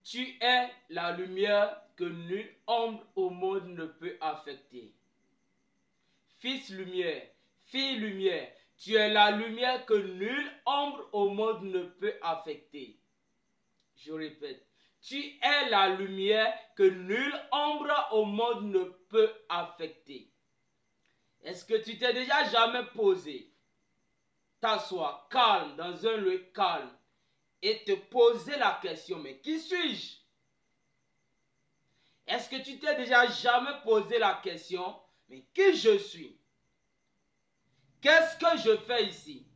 Tu es la lumière que nulle ombre au monde ne peut affecter. Fils lumière, fille lumière, tu es la lumière que nulle ombre au monde ne peut affecter. Je répète, tu es la lumière que nulle ombre au monde ne peut affecter. Est-ce que tu t'es déjà jamais posé, t'asseoir calme dans un lieu calme et te poser la question, mais qui suis-je? Est-ce que tu t'es déjà jamais posé la question, mais qui je suis? Qu'est-ce que je fais ici?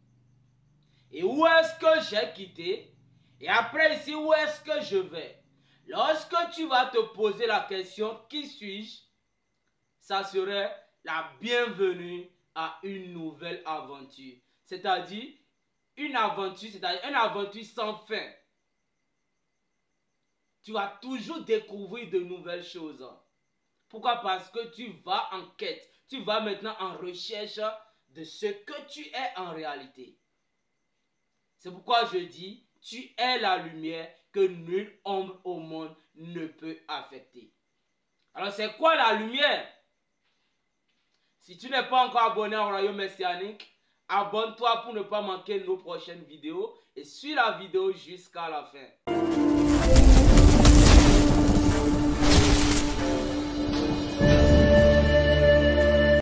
Et où est-ce que j'ai quitté? Et après ici, où est-ce que je vais? Lorsque tu vas te poser la question, qui suis-je? Ça serait la bienvenue à une nouvelle aventure. C'est-à-dire une aventure sans fin. Tu vas toujours découvrir de nouvelles choses. Pourquoi? Parce que tu vas en quête. Tu vas maintenant en recherche de ce que tu es en réalité. C'est pourquoi je dis, tu es la lumière que nulle ombre au monde ne peut affecter. Alors c'est quoi la lumière? Si tu n'es pas encore abonné au Royaume Messianique, abonne-toi pour ne pas manquer nos prochaines vidéos et suis la vidéo jusqu'à la fin.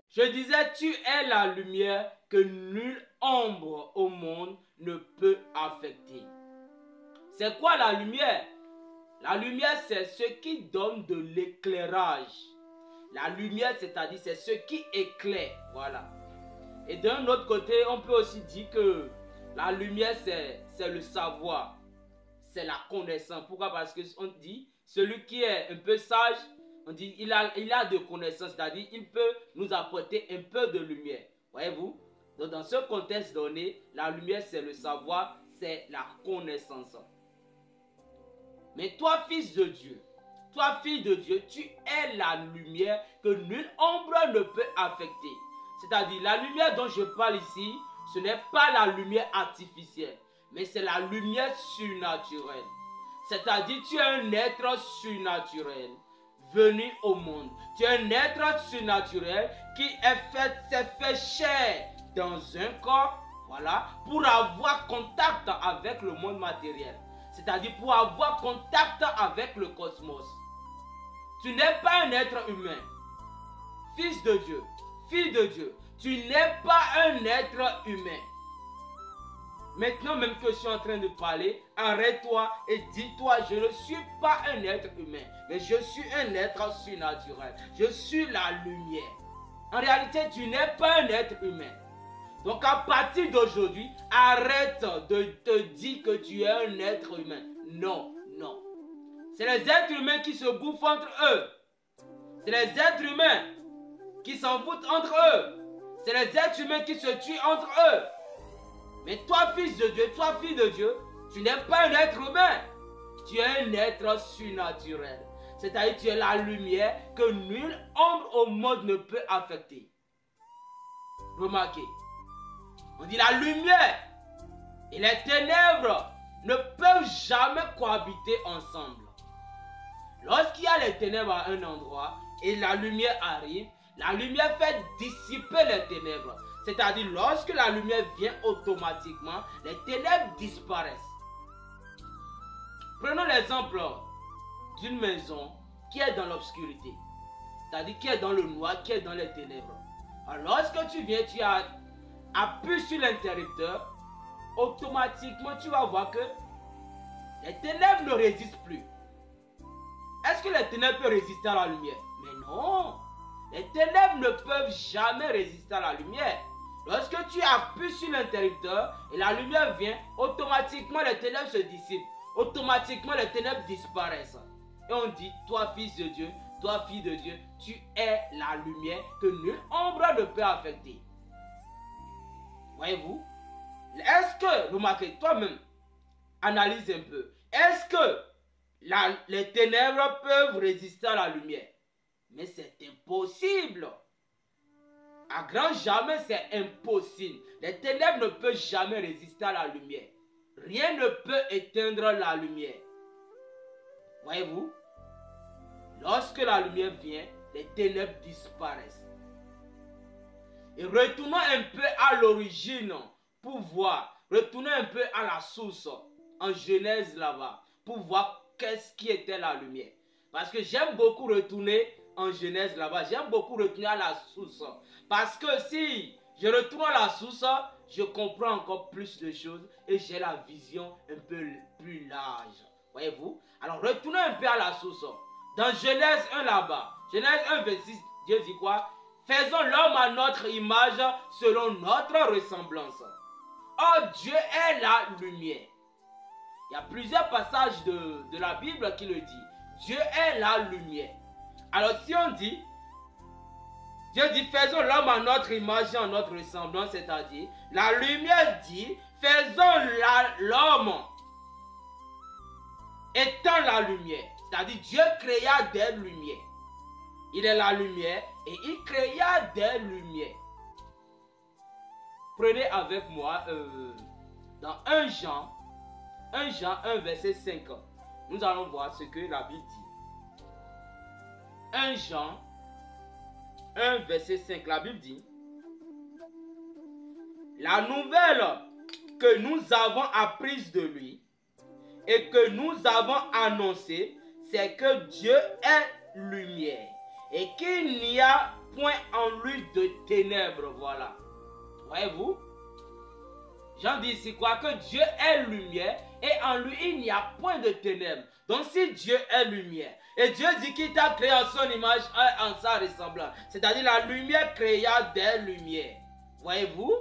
Je disais, tu es la lumière que nulle ombre au monde ne peut affecter. C'est quoi la lumière? La lumière, c'est ce qui donne de l'éclairage. La lumière, c'est-à-dire, c'est ce qui éclaire. Voilà. Et d'un autre côté, on peut aussi dire que la lumière, c'est le savoir. C'est la connaissance. Pourquoi? Parce qu'on dit, celui qui est un peu sage, on dit, il a de connaissances. C'est-à-dire, il peut nous apporter un peu de lumière. Voyez-vous? Donc, dans ce contexte donné, la lumière, c'est le savoir, c'est la connaissance. Mais toi, fils de Dieu, toi, fille de Dieu, tu es la lumière que nulle ombre ne peut affecter. C'est-à-dire, la lumière dont je parle ici, ce n'est pas la lumière artificielle, mais c'est la lumière surnaturelle. C'est-à-dire, tu es un être surnaturel venu au monde. Tu es un être surnaturel qui s'est fait chair dans un corps, voilà, pour avoir contact avec le monde matériel. C'est-à-dire pour avoir contact avec le cosmos. Tu n'es pas un être humain. Fils de Dieu, fille de Dieu, tu n'es pas un être humain. Maintenant même que je suis en train de parler, arrête-toi et dis-toi, je ne suis pas un être humain, mais je suis un être surnaturel. Je suis la lumière. En réalité, tu n'es pas un être humain. Donc à partir d'aujourd'hui, arrête de te dire que tu es un être humain. Non, non. C'est les êtres humains qui se bouffent entre eux. C'est les êtres humains qui s'en foutent entre eux. C'est les êtres humains qui se tuent entre eux. Mais toi, fils de Dieu, toi, fille de Dieu, tu n'es pas un être humain. Tu es un être surnaturel. C'est-à-dire tu es la lumière que nulle ombre au monde ne peut affecter. Remarquez. On dit la lumière et les ténèbres ne peuvent jamais cohabiter ensemble. Lorsqu'il y a les ténèbres à un endroit et la lumière arrive, la lumière fait dissiper les ténèbres. C'est-à-dire lorsque la lumière vient automatiquement, les ténèbres disparaissent. Prenons l'exemple d'une maison qui est dans l'obscurité. C'est-à-dire qui est dans le noir, qui est dans les ténèbres. Alors lorsque tu viens, tu appuies sur l'interrupteur, automatiquement tu vas voir que les ténèbres ne résistent plus. Est-ce que les ténèbres peuvent résister à la lumière? Mais non! Les ténèbres ne peuvent jamais résister à la lumière. Lorsque tu appuies sur l'interrupteur et la lumière vient, automatiquement les ténèbres se dissipent. Automatiquement les ténèbres disparaissent. Et on dit, toi fils de Dieu, toi fille de Dieu, tu es la lumière que nulle ombre ne peut affecter. Voyez-vous? Est-ce que, remarquez, toi-même, analyse un peu. Est-ce que les ténèbres peuvent résister à la lumière? Mais c'est impossible. À grand jamais, c'est impossible. Les ténèbres ne peuvent jamais résister à la lumière. Rien ne peut éteindre la lumière. Voyez-vous? Lorsque la lumière vient, les ténèbres disparaissent. Et retournons un peu à l'origine pour voir. Retournons un peu à la source, en Genèse là-bas, pour voir qu'est-ce qui était la lumière. Parce que j'aime beaucoup retourner en Genèse là-bas. J'aime beaucoup retourner à la source. Parce que si je retourne à la source, je comprends encore plus de choses et j'ai la vision un peu plus large. Voyez-vous? Alors retournons un peu à la source. Dans Genèse 1 là-bas, Genèse 1 verset 6, Dieu dit quoi? Faisons l'homme à notre image selon notre ressemblance. Oh, Dieu est la lumière. Il y a plusieurs passages de la Bible qui le disent. Dieu est la lumière. Alors si on dit, Dieu dit faisons l'homme à notre image et en notre ressemblance, c'est-à-dire la lumière dit faisons l'homme étant la lumière. C'est-à-dire Dieu créa des lumières. Il est la lumière et il créa des lumières. Prenez avec moi dans 1 Jean 1 verset 5. Nous allons voir ce que la Bible dit. 1 Jean 1 verset 5. La Bible dit: la nouvelle que nous avons apprise de lui et que nous avons annoncée, c'est que Dieu est lumière et qu'il n'y a point en lui de ténèbres. Voilà. Voyez-vous? Jean dit ici quoi? Que Dieu est lumière et en lui il n'y a point de ténèbres. Donc si Dieu est lumière et Dieu dit qu'il t'a créé en son image et en sa ressemblance, c'est-à-dire la lumière créa des lumières. Voyez-vous?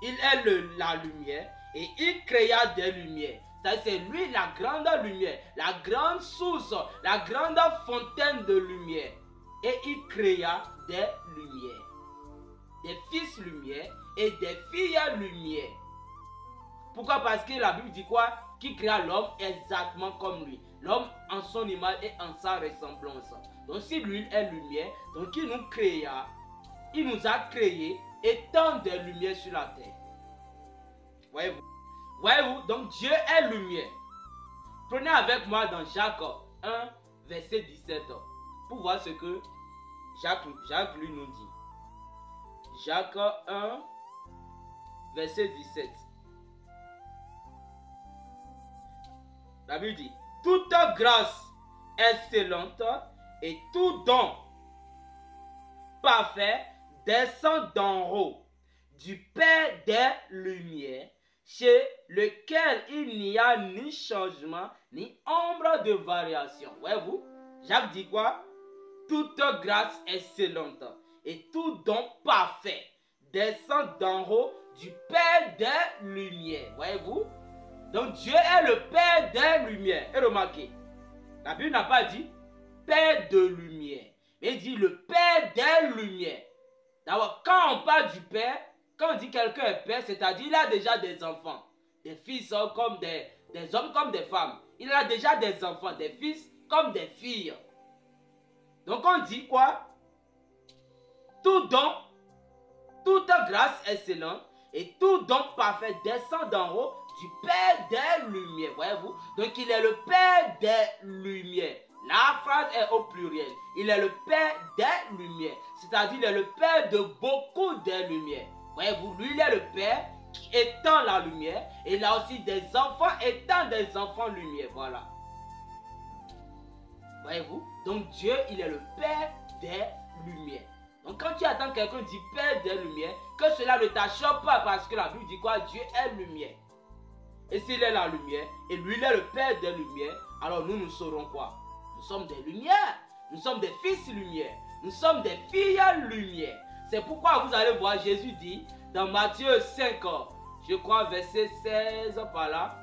Il est la lumière et il créa des lumières. C'est lui la grande lumière, la grande source, la grande fontaine de lumière. Et il créa des lumières. Des fils lumière et des filles lumière. Pourquoi? Parce que la Bible dit quoi? Qu'il créa l'homme exactement comme lui. L'homme en son image et en sa ressemblance. Donc si lui est lumière, donc il nous créa, il nous a créé étant des lumières sur la terre. Voyez-vous? Voyez-vous? Donc Dieu est lumière. Prenez avec moi dans Jacques 1, verset 17, pour voir ce que Jacques lui nous dit. Jacques 1, verset 17. La Bible dit: toute grâce excellente et tout don parfait descend d'en haut, du Père des lumières, chez lequel il n'y a ni changement, ni ombre de variation. Voyez-vous? Jacques dit quoi? Toute grâce excellente et tout don parfait descend d'en haut, du Père des lumières. Voyez-vous? Donc Dieu est le Père des lumières. Et remarquez, la Bible n'a pas dit Père de lumière, mais il dit le Père des lumières. D'abord, quand on parle du Père, quand on dit quelqu'un est Père, c'est-à-dire il a déjà des enfants, des fils comme des hommes comme des femmes. Il a déjà des enfants, des fils comme des filles. Donc on dit quoi? Tout don, toute grâce excellente et tout don parfait descend d'en haut, du Père des lumières. Voyez-vous? Donc il est le Père des lumières. La phrase est au pluriel. Il est le Père des lumières. C'est-à-dire il est le Père de beaucoup des lumières. Voyez-vous? Lui il est le Père qui étend la lumière. Et il a aussi des enfants étant des enfants lumière. Voilà. Voyez-vous? Donc Dieu il est le Père des lumières. Donc quand tu attends quelqu'un dit Père des lumières, que cela ne t'achoppe pas, parce que la Bible dit quoi? Dieu est lumière. Et s'il est la lumière, et lui il est le Père des lumières, alors nous saurons quoi? Nous sommes des lumières, nous sommes des fils lumière, nous sommes des filles lumière. C'est pourquoi vous allez voir Jésus dit dans Matthieu 5, je crois verset 16 par là,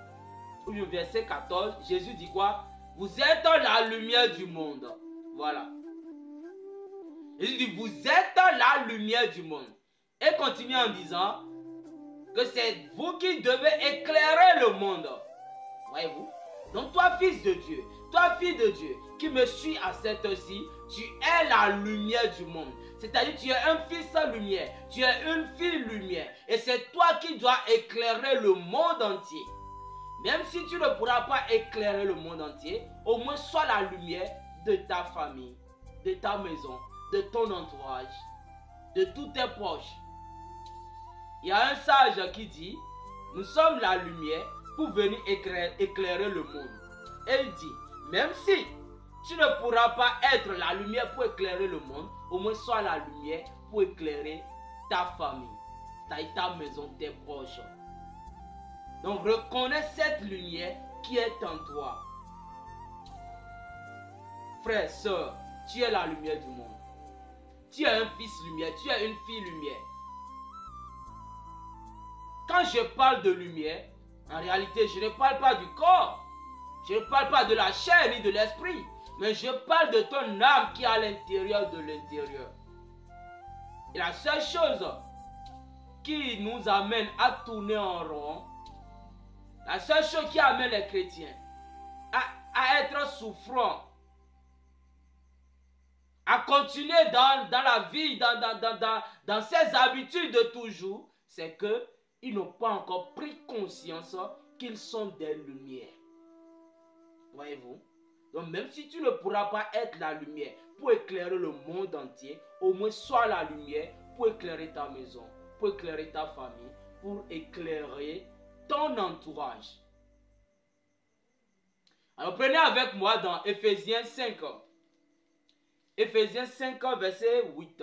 ou verset 14, Jésus dit quoi? Vous êtes la lumière du monde. Voilà. Jésus dit vous êtes la lumière du monde. Et continue en disant que c'est vous qui devez éclairer le monde. Voyez-vous? Donc toi, fils de Dieu, toi, fille de Dieu, qui me suis à cette heure-ci, tu es la lumière du monde. C'est-à-dire tu es un fils lumière, tu es une fille lumière. Et c'est toi qui dois éclairer le monde entier. Même si tu ne pourras pas éclairer le monde entier, au moins sois la lumière de ta famille, de ta maison, de ton entourage, de tous tes proches. Il y a un sage qui dit, nous sommes la lumière pour venir éclairer le monde. Et il dit, même si tu ne pourras pas être la lumière pour éclairer le monde, au moins sois la lumière pour éclairer ta famille, ta maison, tes proches. Donc reconnais cette lumière qui est en toi. Frère, sœur, tu es la lumière du monde. Tu es un fils lumière, tu es une fille lumière. Quand je parle de lumière, en réalité, je ne parle pas du corps. Je ne parle pas de la chair ni de l'esprit. Mais je parle de ton âme qui est à l'intérieur de l'intérieur. Et la seule chose qui nous amène à tourner en rond, la seule chose qui amène les chrétiens à être souffrants, à continuer dans la vie, dans ses habitudes de toujours, c'est qu'ils n'ont pas encore pris conscience qu'ils sont des lumières. Voyez-vous? Donc même si tu ne pourras pas être la lumière pour éclairer le monde entier, au moins sois la lumière pour éclairer ta maison, pour éclairer ta famille, pour éclairer ton entourage. Alors prenez avec moi dans Ephésiens 5. Ephésiens 5, verset 8.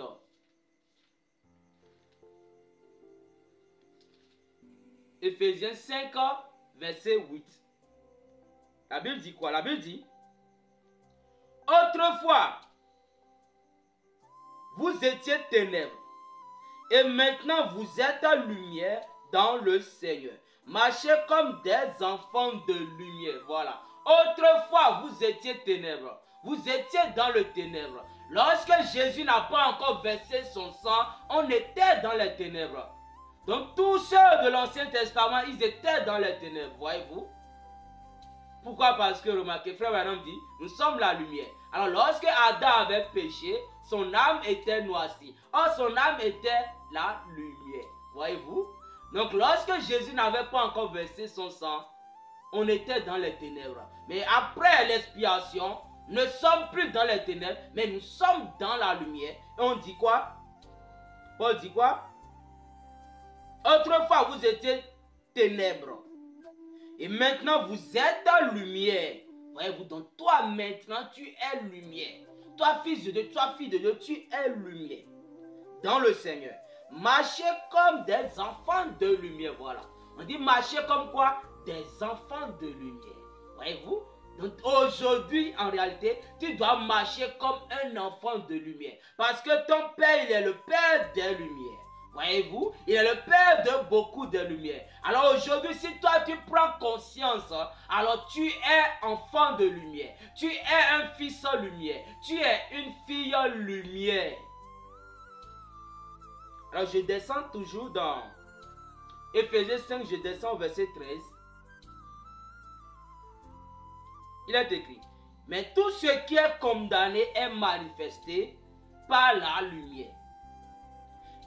Ephésiens 5, verset 8. La Bible dit quoi? La Bible dit, autrefois, vous étiez ténèbres, et maintenant vous êtes lumière dans le Seigneur. Marchez comme des enfants de lumière. Voilà. Autrefois, vous étiez ténèbres. Vous étiez dans le ténèbre. Lorsque Jésus n'a pas encore versé son sang, on était dans les ténèbres. Donc tous ceux de l'Ancien Testament, ils étaient dans les ténèbres. Voyez-vous? Pourquoi? Parce que, remarquez, frère Branham dit, nous sommes la lumière. Alors lorsque Adam avait péché, son âme était noircie. Or son âme était la lumière. Voyez-vous? Donc lorsque Jésus n'avait pas encore versé son sang, on était dans les ténèbres. Mais après l'expiation, nous ne sommes plus dans les ténèbres, mais nous sommes dans la lumière. Et on dit quoi? Paul dit quoi? Autrefois vous étiez ténèbres. Et maintenant vous êtes lumière. Voyez-vous, donc toi maintenant tu es lumière. Toi fils de Dieu, toi fille de Dieu, tu es lumière. Dans le Seigneur. Marchez comme des enfants de lumière. Voilà. On dit marcher comme quoi? Des enfants de lumière. Voyez-vous? Donc aujourd'hui, en réalité, tu dois marcher comme un enfant de lumière. Parce que ton Père, il est le Père des lumières. Voyez-vous? Il est le Père de beaucoup de lumières. Alors aujourd'hui, si toi tu prends conscience, alors tu es enfant de lumière. Tu es un fils lumière. Tu es une fille lumière. Alors je descends toujours dans Ephésiens 5, je descends au verset 13. Il est écrit, mais tout ce qui est condamné est manifesté par la lumière.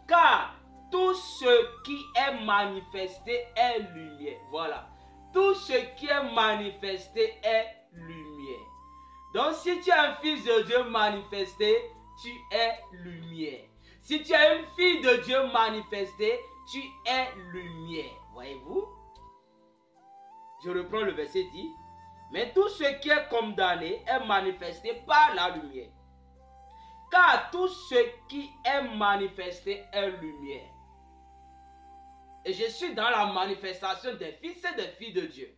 Car tout ce qui est manifesté est lumière. Voilà. Tout ce qui est manifesté est lumière. Donc si tu es un fils de Dieu manifesté, tu es lumière. Si tu es une fille de Dieu manifestée, tu es lumière. Voyez-vous? Je reprends le verset dit. Mais tout ce qui est condamné est manifesté par la lumière. Car tout ce qui est manifesté est lumière. Et je suis dans la manifestation des fils et des filles de Dieu.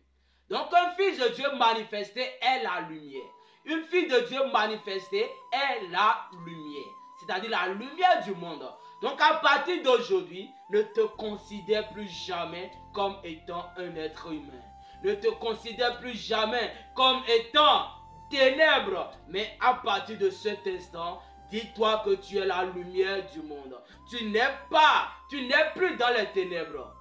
Donc un fils de Dieu manifesté est la lumière. Une fille de Dieu manifestée est la lumière. C'est-à-dire la lumière du monde. Donc à partir d'aujourd'hui, ne te considère plus jamais comme étant un être humain. Ne te considère plus jamais comme étant ténèbres. Mais à partir de cet instant, dis-toi que tu es la lumière du monde. Tu n'es plus dans les ténèbres.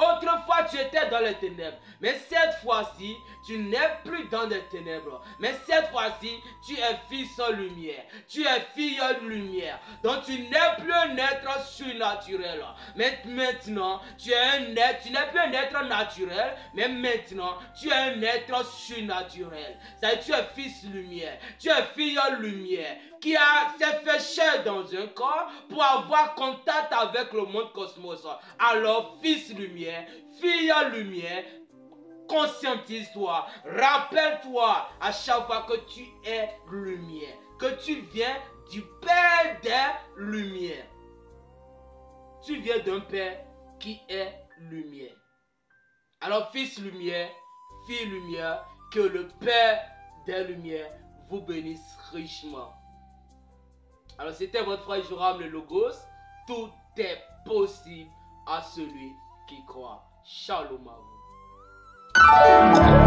Autrefois, tu étais dans les ténèbres, mais cette fois-ci, tu n'es plus dans les ténèbres. Mais cette fois-ci, tu es fils en lumière. Tu es fille en lumière. Donc, tu n'es plus un être surnaturel. Mais maintenant, tu n'es plus un être naturel, mais maintenant, tu es un être surnaturel. C'est-à-dire, tu es fils lumière. Tu es fille en lumière qui s'est fait chair dans un corps pour avoir contact avec le monde cosmos. Alors, fils lumière, fille en lumière, conscientise-toi, rappelle-toi à chaque fois que tu es lumière, que tu viens du Père des lumières. Tu viens d'un Père qui est lumière. Alors, fils lumière, fille lumière, que le Père des lumières vous bénisse richement. Alors, c'était votre frère Joram le Logos. Tout est possible à celui qui croit. Shalom à vous.